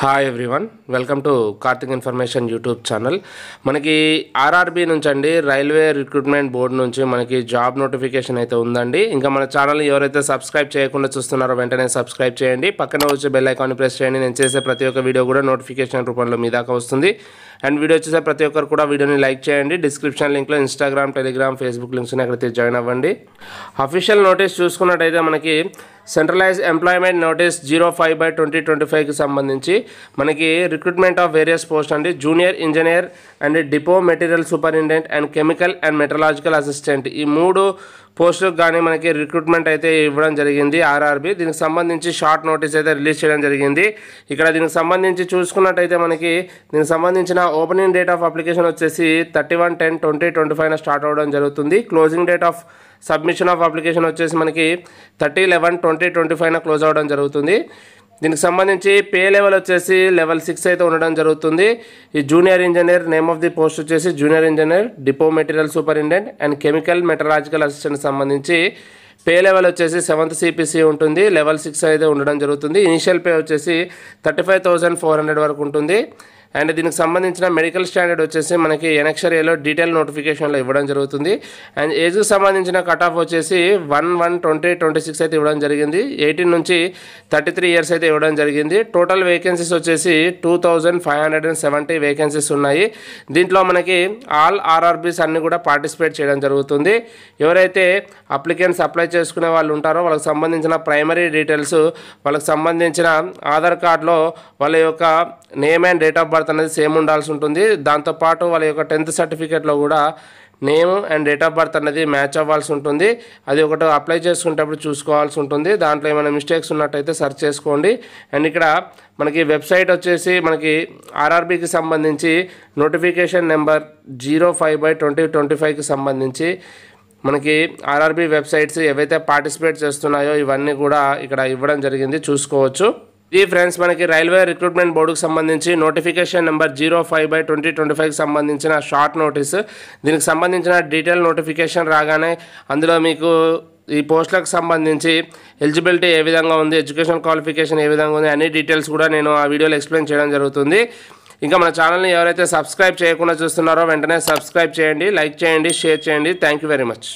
Hi everyone, welcome to Karthik information YouTube channel. మనకి RRB నుంచి అండి, రైల్వే రిక్రూట్మెంట్ బోర్డు నుంచి మనకి జాబ్ నోటిఫికేషన్ అయితే ఉందండి. ఇంకా మన ఛానల్ని ఎవరైతే సబ్స్క్రైబ్ చేయకుండా చూస్తున్నారో వెంటనే సబ్స్క్రైబ్ చేయండి. పక్కన వచ్చే బెల్ ఐకాన్ని ప్రెస్ చేయండి. నేను చేసే ప్రతి ఒక్క వీడియో కూడా నోటిఫికేషన్ రూపంలో మీ దాకా వస్తుంది. అండ్ వీడియో చూసే ప్రతి ఒక్కరు కూడా వీడియోని లైక్ చేయండి. డిస్క్రిప్షన్ లింక్లో ఇన్స్టాగ్రామ్, టెలిగ్రామ్, ఫేస్బుక్ లింక్స్ అక్కడైతే జాయిన్ అవ్వండి. అఫీషియల్ నోటీస్ చూసుకున్నట్టయితే మనకి సెంట్రలైజ్ ఎంప్లాయ్మెంట్ నోటీస్ 05/2025కి సంబంధించి మనకి రిక్రూట్మెంట్ ఆఫ్ వేరియస్ పోస్ట్ అండి. Junior engineer and depot material superintendent and chemical and metallurgical assistant, ఈ 3 పోస్టులకు కానీ మనకి రిక్రూట్మెంట్ అయితే ఇవ్వడం జరిగింది ఆర్ఆర్బీ. దీనికి సంబంధించి షార్ట్ నోటీస్ అయితే రిలీజ్ చేయడం జరిగింది. ఇక్కడ దీనికి సంబంధించి చూసుకున్నట్టయితే మనకి దీనికి సంబంధించిన ఓపెనింగ్ డేట్ ఆఫ్ అప్లికేషన్ వచ్చేసి 31/10/2025 స్టార్ట్ అవ్వడం జరుగుతుంది. Closing date of submission of application వచ్చేసి మనకి 30/11/2025 క్లోజ్ అవ్వడం జరుగుతుంది. దీనికి సంబంధించి పే లెవెల్ వచ్చేసి లెవెల్ 6 అయితే ఉండడం జరుగుతుంది. ఈ junior engineer name of the post వచ్చేసి junior engineer depot material superintendent and chemical metallurgical assistant సంబంధించి పే లెవెల్ వచ్చేసి 7th CPC ఉంటుంది. లెవెల్ 6 అయితే ఉండడం జరుగుతుంది. ఇనిషియల్ పే వచ్చేసి 35,400 వరకు ఉంటుంది. అండ్ దీనికి సంబంధించిన మెడికల్ స్టాండర్డ్ వచ్చేసి మనకి ఎనెక్సర్ ఏలో డీటెయిల్ నోటిఫికేషన్లో ఇవ్వడం జరుగుతుంది. అండ్ ఏజ్కి సంబంధించిన కట్ ఆఫ్ వచ్చేసి 1/1/2026 అయితే ఇవ్వడం జరిగింది. 18 నుంచి 33 ఇయర్స్ అయితే ఇవ్వడం జరిగింది. టోటల్ వేకెన్సీస్ వచ్చేసి 2570 వేకెన్సీస్ ఉన్నాయి. దీంట్లో మనకి ఆల్ ఆర్ఆర్బీస్ అన్ని కూడా పార్టిసిపేట్ చేయడం జరుగుతుంది. ఎవరైతే అప్లికెంట్స్ అప్లై చేసుకునే వాళ్ళు ఉంటారో వాళ్ళకి సంబంధించిన ప్రైమరీ డీటెయిల్స్, వాళ్ళకి సంబంధించిన ఆధార్ కార్డులో వాళ్ళ యొక్క name and date of birth అనేది సేమ్ ఉండాల్సి ఉంటుంది. దాంతోపాటు వాళ్ళ యొక్క 10th సర్టిఫికేట్లో కూడా name and date of birth అనేది మ్యాచ్ అవ్వాల్సి ఉంటుంది. అది ఒకటి అప్లై చేసుకునేటప్పుడు చూసుకోవాల్సి ఉంటుంది. దాంట్లో ఏమైనా మిస్టేక్స్ ఉన్నట్టయితే సెర్చ్ చేసుకోండి. అండ్ ఇక్కడ మనకి వెబ్సైట్ వచ్చేసి మనకి ఆర్ఆర్బీకి సంబంధించి నోటిఫికేషన్ నెంబర్ 05/2025కి సంబంధించి మనకి ఆర్ఆర్బీ వెబ్సైట్స్ ఏవైతే పార్టిసిపేట్ చేస్తున్నాయో ఇవన్నీ కూడా ఇక్కడ ఇవ్వడం జరిగింది, చూసుకోవచ్చు. ఇది ఫ్రెండ్స్ మనకి రైల్వే రిక్రూట్మెంట్ బోర్డుకు సంబంధించి నోటిఫికేషన్ నెంబర్ 05/2025కి సంబంధించిన షార్ట్ నోటీస్. దీనికి సంబంధించిన డీటెయిల్ నోటిఫికేషన్ రాగానే అందులో మీకు ఈ పోస్టులకు సంబంధించి ఎలిజిబిలిటీ ఏ విధంగా ఉంది, ఎడ్యుకేషన్ క్వాలిఫికేషన్ ఏ విధంగా ఉంది, అన్ని డీటెయిల్స్ కూడా నేను ఆ వీడియోలో ఎక్స్ప్లెయిన్ చేయడం జరుగుతుంది. ఇంకా మన ఛానల్ని ఎవరైతే సబ్స్క్రైబ్ చేయకుండా చూస్తున్నారో వెంటనే సబ్స్క్రైబ్ చేయండి, లైక్ చేయండి, షేర్ చేయండి. Thank you very much.